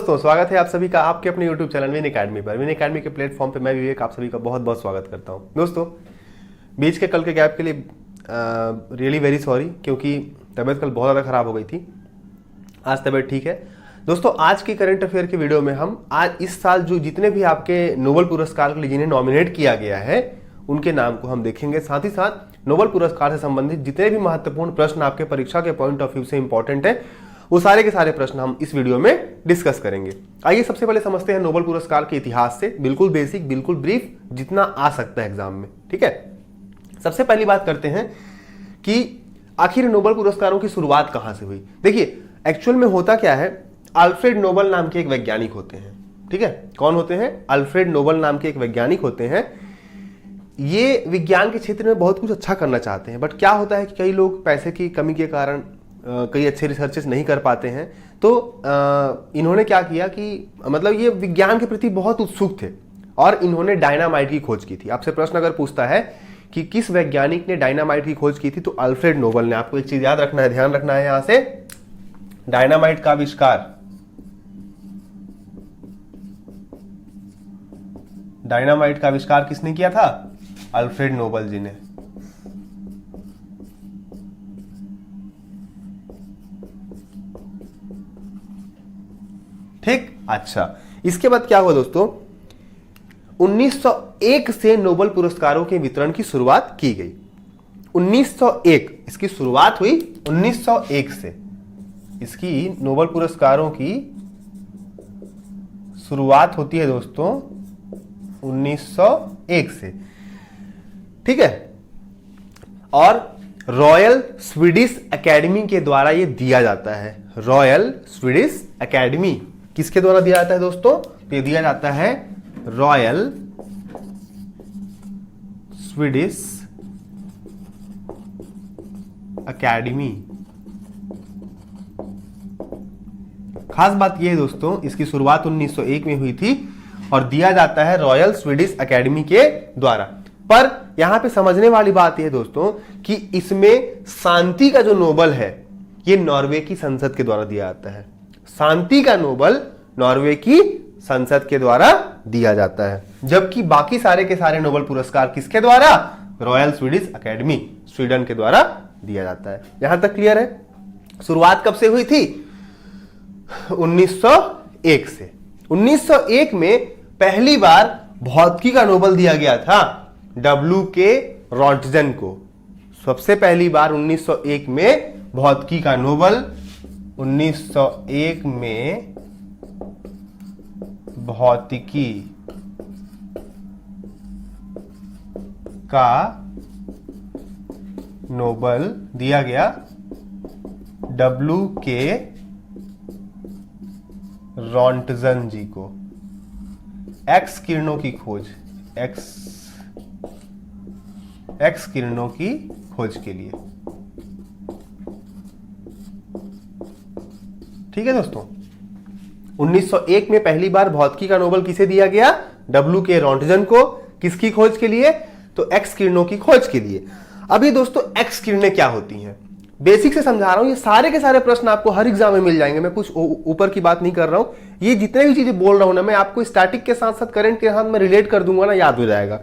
दोस्तों, स्वागत है आप सभी का आपके अपने YouTube चैनल विन एकेडमी पर। विन एकेडमी के प्लेटफॉर्म पे मैं विवेक आप सभी का बहुत बहुत स्वागत करता हूं। दोस्तों, बीच के कल के गैप के लिए रियली वेरी सॉरी, क्योंकि तबीयत कल बहुत ज़्यादा ख़राब हो गई थी। आज तबीयत ठीक है। दोस्तों, आज की करंट अफेयर के वीडियो में हम आज इस साल जो जितने भी आपके नोबेल पुरस्कार के लिए जिन्हें नॉमिनेट किया गया है उनके नाम को हम देखेंगे। साथ ही साथ नोबेल पुरस्कार से संबंधित जितने भी महत्वपूर्ण प्रश्न आपके परीक्षा के पॉइंट ऑफ व्यू से इंपॉर्टेंट है वो सारे के सारे प्रश्न हम इस वीडियो में डिस्कस करेंगे। आइए सबसे पहले समझते हैं नोबेल पुरस्कार के इतिहास से, बिल्कुल बेसिक, बिल्कुल ब्रीफ, जितना आ सकता है एग्जाम में। ठीक है, सबसे पहली बात करते हैं कि आखिर नोबेल पुरस्कारों की शुरुआत कहां से हुई। देखिए, एक्चुअल में होता क्या है, अल्फ्रेड नोबेल नाम के एक वैज्ञानिक होते हैं। ठीक है, कौन होते हैं? अल्फ्रेड नोबेल नाम के एक वैज्ञानिक होते हैं। ये विज्ञान के क्षेत्र में बहुत कुछ अच्छा करना चाहते हैं, बट क्या होता है कि कई लोग पैसे की कमी के कारण कई अच्छे रिसर्चेस नहीं कर पाते हैं। तो इन्होंने क्या किया कि मतलब ये विज्ञान के प्रति बहुत उत्सुक थे और इन्होंने डायनामाइट की खोज की थी। आपसे प्रश्न अगर पूछता है कि किस वैज्ञानिक ने डायनामाइट की खोज की थी, तो अल्फ्रेड नोबेल ने। आपको एक चीज याद रखना है, ध्यान रखना है यहां से, डायनामाइट का आविष्कार किसने किया था? अल्फ्रेड नोबेल जी ने। ठीक, अच्छा, इसके बाद क्या हुआ दोस्तों, 1901 से नोबेल पुरस्कारों के वितरण की शुरुआत की गई। 1901 इसकी शुरुआत हुई 1901 से। इसकी नोबेल पुरस्कारों की शुरुआत होती है दोस्तों 1901 से। ठीक है, और रॉयल स्वीडिश एकेडमी के द्वारा यह दिया जाता है। रॉयल स्वीडिश एकेडमी किसके द्वारा दिया जाता है दोस्तों? तो ये दिया जाता है रॉयल स्वीडिश एकेडमी। खास बात यह है दोस्तों, इसकी शुरुआत 1901 में हुई थी और दिया जाता है रॉयल स्वीडिश एकेडमी के द्वारा। पर यहां पे समझने वाली बात यह दोस्तों कि इसमें शांति का जो नोबेल है ये नॉर्वे की संसद के द्वारा दिया जाता है। शांति का नोबेल नॉर्वे की संसद के द्वारा दिया जाता है, जबकि बाकी सारे के सारे नोबेल पुरस्कार किसके द्वारा? रॉयल स्वीडिश एकेडमी, स्वीडन के द्वारा दिया जाता है। यहां तक क्लियर है? शुरुआत कब से हुई थी? 1901 से। 1901 में पहली बार भौतिकी का नोबेल दिया गया था W.K. रॉन्टजन को। सबसे पहली बार 1901 में भौतिकी का नोबेल, 1901 में भौतिकी का नोबेल दिया गया W.K. रॉन्टजन जी को। एक्स किरणों की खोज, एक्स किरणों की खोज के लिए। ठीक है दोस्तों, 1901 में पहली बार भौतिकी का नोबेल किसे दिया गया? W.K. रॉन्टजन को। किसकी खोज के लिए? तो एक्स किरणों की खोज के लिए। अभी दोस्तों, एक्स किरणें क्या होती हैं? बेसिक से समझा रहा हूं, ये सारे के सारे प्रश्न आपको हर एग्जाम में मिल जाएंगे। मैं कुछ ऊपर की बात नहीं कर रहा हूं। ये जितने भी चीजें बोल रहा हूं ना, मैं आपको स्टैटिक के साथ साथ करंट के साथ में रिलेट कर दूंगा ना, याद हो जाएगा।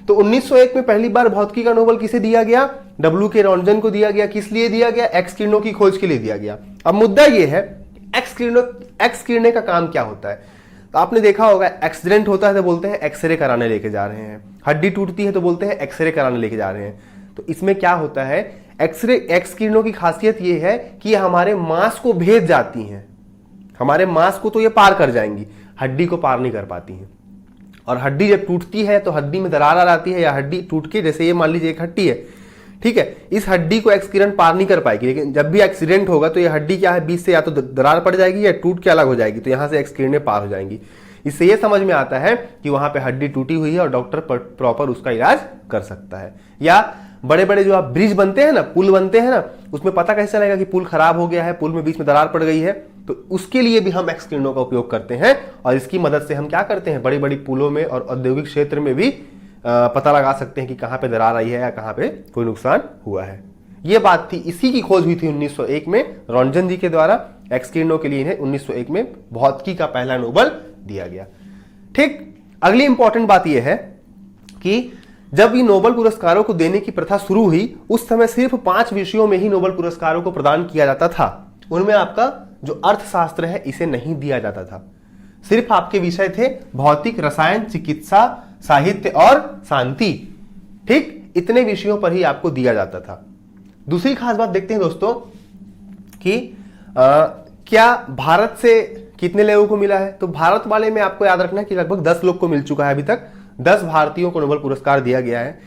तो 1901 में पहली बार भौतिकी का नोबेल किसे दिया गया? W.K. रॉन्टजन को दिया गया। किस लिए दिया गया? एक्स किरणों की खोज के लिए दिया गया। अब मुद्दा यह है, एक्स किरणें का काम क्या होता है? तो आपने देखा होगा, एक्सीडेंट होता है तो बोलते हैं एक्सरे कराने लेके जा रहे हैं, हड्डी टूटती है तो बोलते हैं एक्सरे कराने लेके जा रहे हैं। तो इसमें क्या होता है, एक्स किरणों की खासियत यह है कि हमारे मांस को भेद जाती हैं। हमारे मांस को तो ये पार कर जाएंगी, हड्डी को पार नहीं कर पाती हैं। और हड्डी जब टूटती है तो हड्डी में दरार आ जाती है, या हड्डी टूट के, जैसे ये मान लीजिए एक हड्डी है, ठीक है, इस हड्डी को एक्स किरण पार नहीं कर पाएगी। लेकिन जब भी एक्सीडेंट होगा तो ये हड्डी क्या है, बीच से या तो दरार पड़ जाएगी या टूट के अलग हो जाएगी, तो यहां से एक्स किरणें पार हो जाएंगी। इससे ये समझ में आता है कि वहां पे हड्डी टूटी हुई है और डॉक्टर प्रॉपर उसका इलाज कर सकता है। या बड़े बड़े जो आप ब्रिज बनते हैं ना, पुल बनते हैं ना, उसमें पता कैसे चलेगा कि पुल खराब हो गया है, पुल में बीच में दरार पड़ गई है? तो उसके लिए भी हम एक्स किरणों का उपयोग करते हैं और इसकी मदद से हम क्या करते हैं, बड़ी बड़ी पुलों में और औद्योगिक क्षेत्र में भी पता लगा सकते हैं कि कहां पे दरार आई है या कहां पे कोई नुकसान हुआ है। ये बात थी, इसी की खोज हुई थी 1901 में रोंटगन जी के द्वारा। एक्स किरणों के लिए इन्हें 1901 में भौतिकी का पहला नोबेल दिया गया। ठीक, अगली इंपॉर्टेंट बात यह है कि जब ये नोबेल पुरस्कारों को देने की प्रथा शुरू हुई, उस समय सिर्फ 5 विषयों में ही नोबेल पुरस्कारों को प्रदान किया जाता था। उनमें आपका जो अर्थशास्त्र है इसे नहीं दिया जाता था। सिर्फ आपके विषय थे भौतिक, रसायन, चिकित्सा, साहित्य और शांति। ठीक, इतने विषयों पर ही आपको दिया जाता था। दूसरी खास बात देखते हैं दोस्तों कि क्या भारत से कितने लोगों को मिला है। तो भारत वाले में आपको याद रखना है कि लगभग 10 लोग को मिल चुका है। अभी तक 10 भारतीयों को नोबेल पुरस्कार दिया गया है।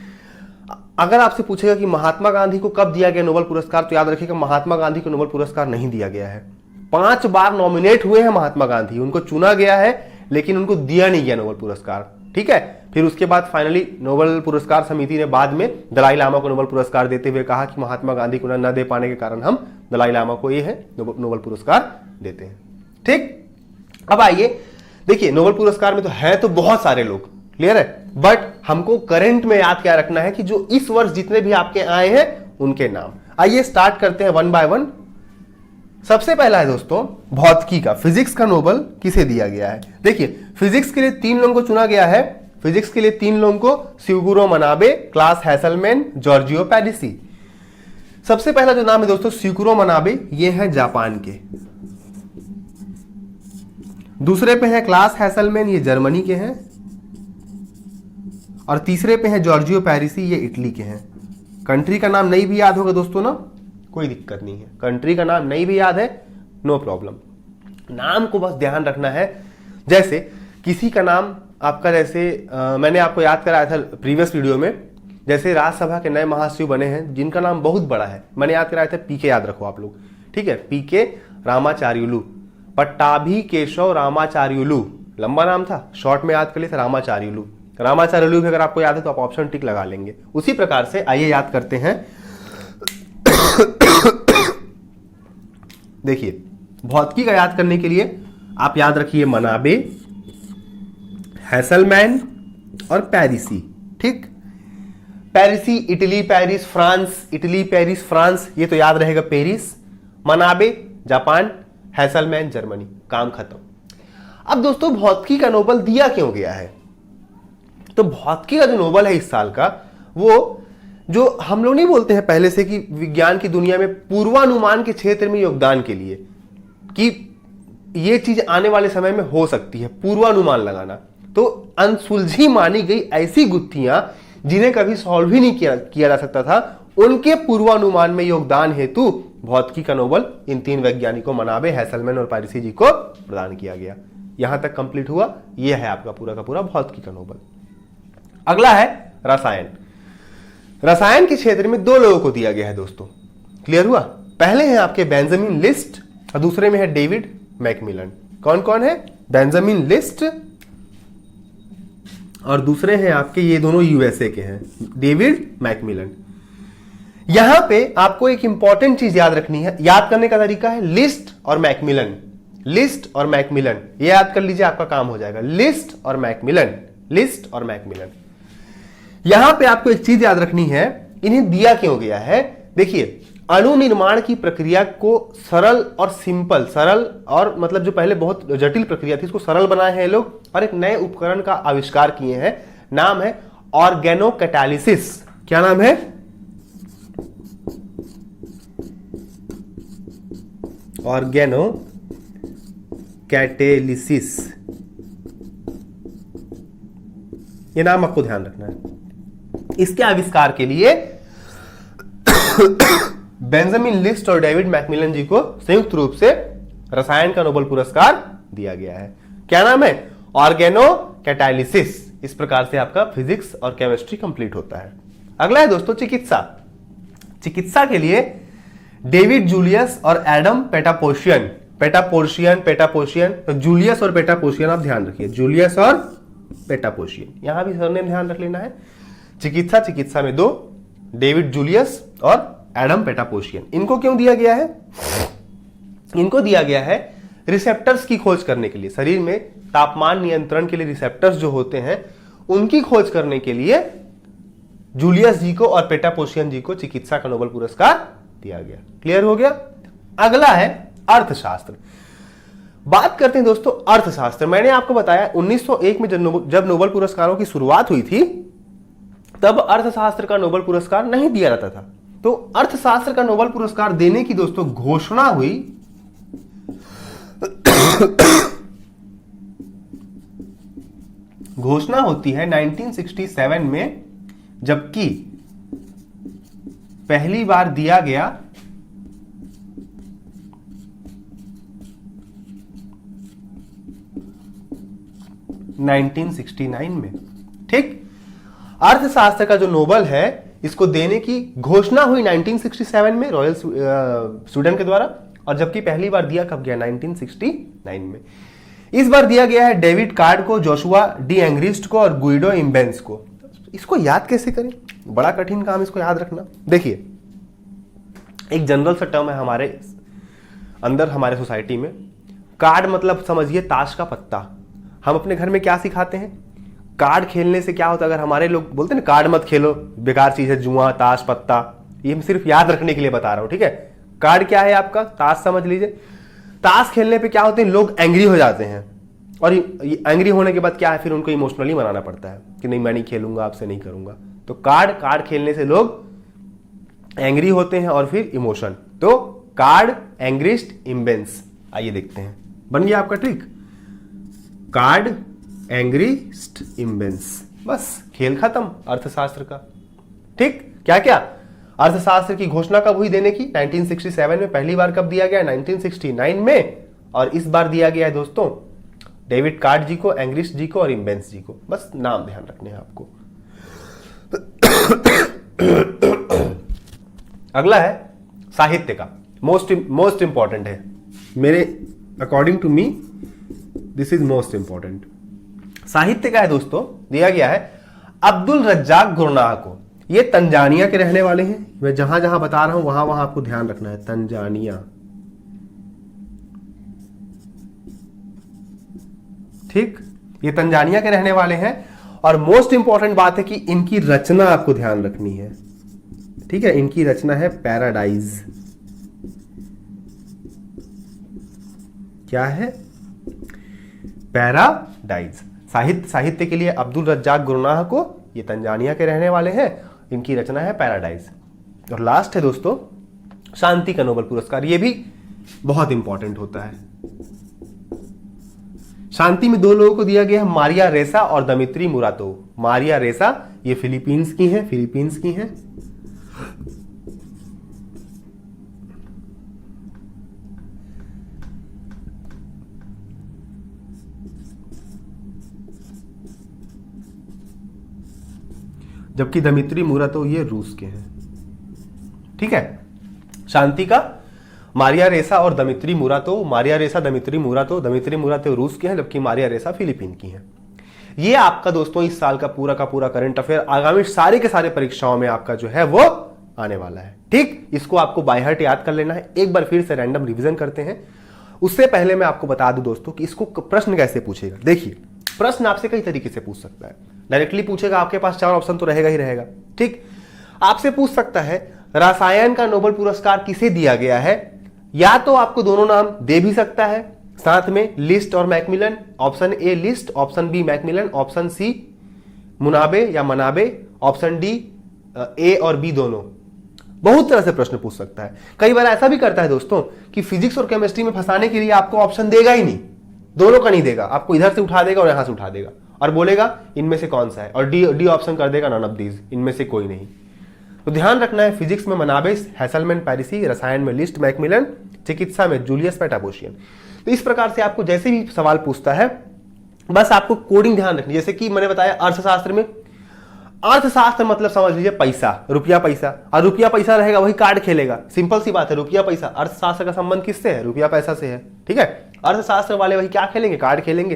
अगर आपसे पूछेगा कि महात्मा गांधी को कब दिया गया नोबेल पुरस्कार, तो याद रखिएगा महात्मा गांधी को नोबेल पुरस्कार नहीं दिया गया है। 5 बार नॉमिनेट हुए हैं महात्मा गांधी, उनको चुना गया है लेकिन उनको दिया नहीं गया नोबेल पुरस्कार। ठीक है, फिर उसके बाद फाइनली नोबेल पुरस्कार समिति ने बाद में दलाई लामा को नोबेल पुरस्कार देते हुए कहा कि महात्मा गांधी को न दे पाने के कारण हम दलाई लामा को ये है नोबेल पुरस्कार देते हैं। ठीक, अब आइए देखिए, नोबेल पुरस्कार में तो है तो बहुत सारे लोग, क्लियर है, बट हमको करंट में याद क्या रखना है कि जो इस वर्ष जितने भी आपके आए हैं उनके नाम। आइए स्टार्ट करते हैं 1 बाय 1। सबसे पहला है दोस्तों भौतिकी का, फिजिक्स का नोबेल किसे दिया गया है। देखिए, फिजिक्स के लिए 3 लोगों को चुना गया है। फिजिक्स के लिए 3 लोगों को शिगुरो मनाबे, क्लास हैसलमैन, जॉर्जियो पैरिसी। सबसे पहला जो नाम है दोस्तों शिगुरो मनाबे, ये है जापान के। दूसरे पे है क्लास हैसलमैन, ये जर्मनी के हैं। और तीसरे पे है जॉर्जियो पैरिसी, ये इटली के हैं। कंट्री का नाम नहीं भी याद होगा दोस्तों ना, कोई दिक्कत नहीं है। कंट्री का नाम नहीं भी याद है, नो प्रॉब्लम, नाम को बस ध्यान रखना है। जैसे किसी का नाम आपका, जैसे मैंने आपको याद कराया था प्रीवियस वीडियो में, जैसे राज्यसभा के नए महासचिव बने हैं जिनका नाम बहुत बड़ा है, मैंने याद कराया था पीके, याद रखो आप लोग। ठीक है, पीके रामाचार्युलू, पट्टाभी केशव रामाचार्युलू, लंबा नाम था, शॉर्ट में याद कर लिए थे रामाचार्युलू। रामाचार्युलू भी अगर आपको याद है तो आप ऑप्शन टिक लगा लेंगे। उसी प्रकार से आइए याद करते हैं। देखिए, भौतिकी का याद करने के लिए आप याद रखिए मनाबे, हैसलमैन और पैरिसी। ठीक, Parisi Italy, Paris France, Italy Paris France, ये तो याद रहेगा पेरिस। मनाबे जापान, हैसलमैन जर्मनी, काम खत्म। अब दोस्तों भौतिकी का नोबेल दिया क्यों गया है, तो भौतिकी का जो नोबेल है इस साल का, वो जो हम लोग नहीं बोलते हैं पहले से कि विज्ञान की दुनिया में पूर्वानुमान के क्षेत्र में योगदान के लिए, कि ये चीज आने वाले समय में हो सकती है, पूर्वानुमान लगाना। तो अनसुलझी मानी गई ऐसी गुत्थियां जिन्हें कभी सॉल्व ही नहीं किया जा सकता था, उनके पूर्वानुमान में योगदान हेतु भौतिकी का नोबेल इन 3 वैज्ञानिकों मनाबे, हैसलमैन और पैरिसी जी को प्रदान किया गया। यहां तक कंप्लीट हुआ, यह है आपका पूरा का पूरा भौतिकी का नोबेल। अगला है रसायन। रसायन के क्षेत्र में 2 लोगों को दिया गया है दोस्तों, क्लियर हुआ। पहले हैं आपके बेंजामिन लिस्ट और दूसरे में है डेविड मैकमिलन। कौन कौन है, बेंजामिन लिस्ट और दूसरे हैं आपके, ये दोनों यूएसए के हैं, डेविड मैकमिलन। यहां पे आपको एक इंपॉर्टेंट चीज याद रखनी है, याद करने का तरीका है लिस्ट और मैकमिलन। लिस्ट और मैकमिलन ये याद कर लीजिए, आपका काम हो जाएगा। लिस्ट और मैकमिलन, लिस्ट और मैकमिलन। यहां पे आपको एक चीज याद रखनी है, इन्हें दिया क्यों गया है। देखिए, अणु निर्माण की प्रक्रिया को सरल और सिंपल, सरल और मतलब जो पहले बहुत जटिल प्रक्रिया थी इसको सरल बनाए हैं ये लोग, और एक नए उपकरण का आविष्कार किए हैं। नाम है ऑर्गेनो कैटालिसिस। क्या नाम है, ऑर्गेनो कैटालिसिस। ये नाम आपको ध्यान रखना है। इसके आविष्कार के लिए बेंजामिन लिस्ट और डेविड मैकमिलन जी को संयुक्त रूप से रसायन का नोबेल पुरस्कार दिया गया है। क्या नाम है, ऑर्गेनो कैटालिसिस। इस प्रकार से आपका फिजिक्स और केमिस्ट्री कंप्लीट होता है। अगला है दोस्तों चिकित्सा। चिकित्सा के लिए डेविड जूलियस और एडम पेटापोशियन। पेटापोशियन, तो जूलियस और पेटापोशियन आप ध्यान रखिए, जूलियस और पेटापोशियन, यहां भी सरनेम ध्यान रख लेना है। चिकित्सा में 2, डेविड जूलियस और एडम पेटापोशियन। इनको क्यों दिया गया है, इनको दिया गया है रिसेप्टर्स की खोज करने के लिए। शरीर में तापमान नियंत्रण के लिए रिसेप्टर्स जो होते हैं उनकी खोज करने के लिए जूलियस जी को और पेटापोशियन जी को चिकित्सा का नोबेल पुरस्कार दिया गया। क्लियर हो गया। अगला है अर्थशास्त्र। बात करते हैं दोस्तों अर्थशास्त्र। मैंने आपको बताया 1901 में जब नोबेल पुरस्कारों की शुरुआत हुई थी तब अर्थशास्त्र का नोबेल पुरस्कार नहीं दिया जाता था। तो अर्थशास्त्र का नोबेल पुरस्कार देने की दोस्तों घोषणा हुई घोषणा होती है 1967 में, जबकि पहली बार दिया गया 1969 में। ठीक, अर्थशास्त्र का जो नोबेल है इसको देने की घोषणा हुई 1967 में रॉयल स्वीडन के द्वारा, और जबकि पहली बार दिया कब गया 1969 में। इस बार दिया गया है डेविड कार्ड को, जोशुआ डी एंग्रिस्ट को और गुइडो इम्बेंस को। इसको याद कैसे करें, बड़ा कठिन काम इसको याद रखना। देखिए एक जनरल सा टर्म है हमारे अंदर, हमारे सोसाइटी में। कार्ड मतलब समझिए ताश का पत्ता। हम अपने घर में क्या सिखाते हैं, कार्ड खेलने से क्या होता है। अगर हमारे लोग बोलते हैं ना कार्ड मत खेलो, बेकार चीज है, जुआ ताश पत्ता, ये हम सिर्फ याद रखने के लिए बता रहा हूं। ठीक है, कार्ड क्या है आपका, ताश समझ लीजिए। ताश खेलने पे क्या होते हैं, लोग एंग्री हो जाते हैं, और एंग्री होने के बाद क्या है, फिर उनको इमोशनली मनाना पड़ता है कि नहीं मैं नहीं खेलूंगा, आपसे नहीं करूंगा। तो कार्ड खेलने से लोग एंग्री होते हैं और फिर इमोशन। तो कार्ड एंग्रिस्ट इम्बेंस, आइए देखते हैं, बन गया आपका ट्रिक। कार्ड एंग्रिस्ट इम्बेंस, बस खेल खत्म अर्थशास्त्र का। ठीक, क्या क्या अर्थशास्त्र की घोषणा कब हुई देने की, 1967 में। पहली बार कब दिया गया, 1969 में, और इस बार दिया गया है दोस्तों डेविड कार्ड जी को, एंग्रिस्ट जी को और इम्बेंस जी को। बस नाम ध्यान रखने हैं आपको। अगला है साहित्य का, मोस्ट इंपॉर्टेंट है मेरे according to me, this is most important. साहित्य का है दोस्तों, दिया गया है अब्दुल रज्जाक गुरनाह को। ये तंजानिया के रहने वाले हैं। मैं जहां जहां बता रहा हूं वहां वहां आपको ध्यान रखना है। तंजानिया, ठीक, ये तंजानिया के रहने वाले हैं। और मोस्ट इंपॉर्टेंट बात है कि इनकी रचना आपको ध्यान रखनी है। ठीक है, इनकी रचना है पैराडाइज। क्या है, पैराडाइज। साहित्य के लिए अब्दुल रज्जाक गुरनाह को, ये तंजानिया के रहने वाले हैं, इनकी रचना है पैराडाइज। और लास्ट है दोस्तों शांति का नोबेल पुरस्कार। ये भी बहुत इंपॉर्टेंट होता है। शांति में दो लोगों को दिया गया है, मारिया रेसा और दमित्री मुरातोव। मारिया रेसा ये फिलीपींस की हैं, जबकि दमित्री मुरातोव ये रूस के हैं। ठीक है, शांति का मारिया रेसा और दमित्री मुरातोव। मारिया रेसा दमित्री मुरातोव रूस के हैं, जबकि मारिया रेसा फिलीपीन की हैं। ये आपका दोस्तों इस साल का पूरा करंट अफेयर आगामी सारे के सारे परीक्षाओं में आपका जो है वो आने वाला है। ठीक, इसको आपको बाय हार्ट याद कर लेना है। एक बार फिर से रैंडम रिवीजन करते हैं। उससे पहले मैं आपको बता दूं दोस्तों कि इसको प्रश्न कैसे पूछेगा। देखिए, प्रश्न आपसे कई तरीके से पूछ सकता है। डायरेक्टली पूछेगा, आपके पास 4 ऑप्शन तो रहेगा ही रहेगा। ठीक, आपसे पूछ सकता है रसायन का नोबेल पुरस्कार किसे दिया गया है, या तो आपको दोनों नाम दे भी सकता है साथ में, लिस्ट और MacMillan. Option A List, option B MacMillan, option C मुनाबे या मनाबे, ऑप्शन डी ए और बी दोनों। बहुत तरह से प्रश्न पूछ सकता है। कई बार ऐसा भी करता है दोस्तों कि फिजिक्स और केमिस्ट्री में फंसाने के लिए आपको ऑप्शन देगा ही नहीं, दोनों का नहीं देगा, आपको इधर से उठा देगा और यहां से उठा देगा और बोलेगा इनमें से कौन सा है, और डी ऑप्शन कर देगा नन ऑफ दीज, इनमें से कोई नहीं। तो ध्यान रखना है, फिजिक्स में मनाबे हैसलमैन पैरिसी, रसायन में लिस्ट मैकमिलन, चिकित्सा में जूलियस पेटापोशियन। तो इस प्रकार से आपको जैसे भी सवाल पूछता है बस आपको कोडिंग ध्यान रखनी। जैसे कि मैंने बताया अर्थशास्त्र में, अर्थशास्त्र मतलब समझ लीजिए पैसा, रुपया पैसा, और रुपया पैसा रहेगा वही कार्ड खेलेगा। सिंपल सी बात है, रुपया पैसा। अर्थशास्त्र का संबंध किससे है, रुपया पैसा से है। ठीक है, अर्थशास्त्र वाले वही क्या खेलेंगे, कार्ड खेलेंगे।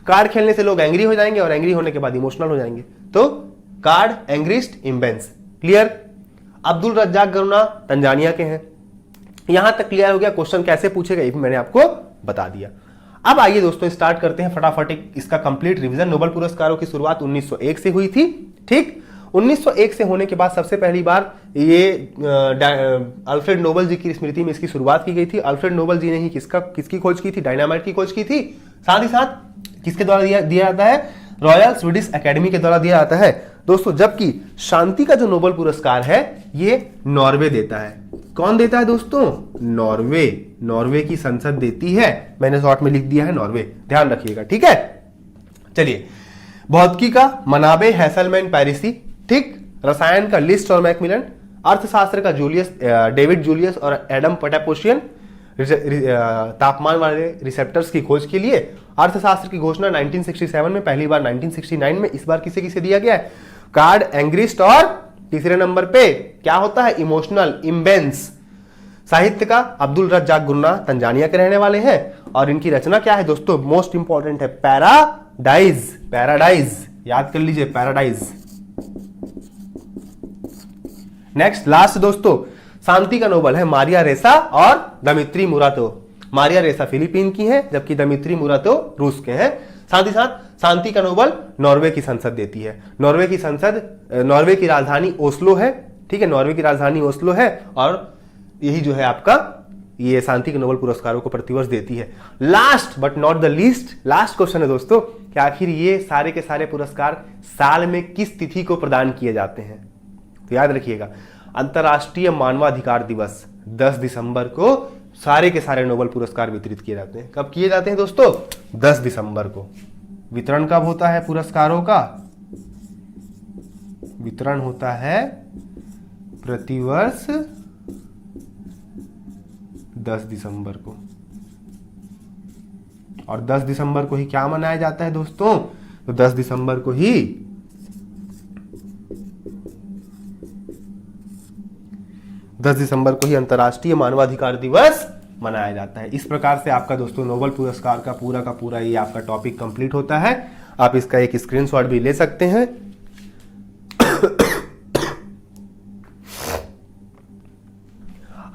कार्ड खेलने से लोग एंग्री हो जाएंगे और एंग्री होने के बाद इमोशनल हो जाएंगे। तो Card Angrist Imbens. Clear. Abdulrazak Gurnah Tanzania के हैं। यहां तक क्लियर हो गया। क्वेश्चन कैसे पूछेगा ये भी मैंने आपको बता दिया। अब आइए दोस्तों स्टार्ट करते हैं फटाफट इसका कंप्लीट रिवीजन। नोबेल पुरस्कारों की शुरुआत 1901 से हुई थी। ठीक, 1901 से होने के बाद सबसे पहली बार ये अल्फ्रेड नोबल जी की स्मृति में इसकी शुरुआत की गई थी। अल्फ्रेड नोबल जी ने ही किसकी खोज की थी? डायनामाइट की खोज की थी। साथ ही साथ किसके द्वारा दिया जाता है? रॉयल स्वीडिश एकेडमी के द्वारा दिया जाता है दोस्तों। जबकि शांति का जो नोबेल पुरस्कार है ये नॉर्वे देता है। कौन देता है दोस्तों? नॉर्वे। नॉर्वे की संसद देती है। मैंने शॉर्ट में लिख दिया है नॉर्वे, ध्यान रखिएगा, ठीक है। चलिए, भौतिकी का मनाबे हैसलमैन पैरिसी, ठीक। रसायन का लिस्ट और मैकमिलन। अर्थशास्त्र का डेविड जूलियस और एडम पटापोशियन तापमान वाले रिसेप्टर्स की खोज के लिए। अर्थशास्त्र की घोषणा 1967 में, पहली बार 1969 में। इस बार किसे किसे दिया गया है? Card Angrist. और तीसरे नंबर पे क्या होता है? Emotional immense. साहित्य का अब्दुल रज्जाक गुरनाह, तंजानिया के रहने वाले हैं। और इनकी रचना क्या है दोस्तों? मोस्ट इंपॉर्टेंट है पैराडाइज। पैराडाइज याद कर लीजिए, पैराडाइज। नेक्स्ट लास्ट दोस्तों, शांति का नोबेल है मारिया रेसा और दमित्री मुराटो। मारिया रेसा फिलीपीन की हैं, जबकि दमित्री मुराटो रूस के हैं। साथ ही साथ शांति का नोबेल नॉर्वे की संसद देती है। नॉर्वे की संसद, नॉर्वे की राजधानी ओस्लो है, ठीक है। नॉर्वे की राजधानी ओस्लो है और यही जो है आपका ये शांति के नोबेल पुरस्कारों को प्रतिवर्ष देती है। Last but not the least, last question है दोस्तों कि आखिर ये सारे के सारे पुरस्कार साल में किस तिथि को प्रदान किए जाते हैं? तो याद रखिएगा, अंतर्राष्ट्रीय मानवाधिकार दिवस 10 दिसंबर को सारे के सारे नोबेल पुरस्कार वितरित किए जाते हैं। कब किए जाते हैं दोस्तों? 10 दिसंबर को। वितरण कब होता है पुरस्कारों का? वितरण होता है प्रतिवर्ष 10 दिसंबर को। और 10 दिसंबर को ही क्या मनाया जाता है दोस्तों? तो 10 दिसंबर को ही अंतर्राष्ट्रीय मानवाधिकार दिवस मनाया जाता है। इस प्रकार से आपका दोस्तों नोबेल पुरस्कार का पूरा ये आपका टॉपिक कंप्लीट होता है। आप इसका एक स्क्रीनशॉट भी ले सकते हैं।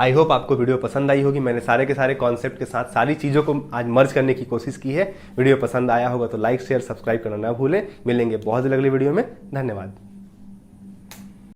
आई होप आपको वीडियो पसंद आई होगी। मैंने सारे के सारे कॉन्सेप्ट के साथ सारी चीजों को आज मर्ज करने की कोशिश की है। वीडियो पसंद आया होगा तो लाइक शेयर सब्सक्राइब करना ना भूलें। मिलेंगे बहुत जल्द अगली वीडियो में। धन्यवाद।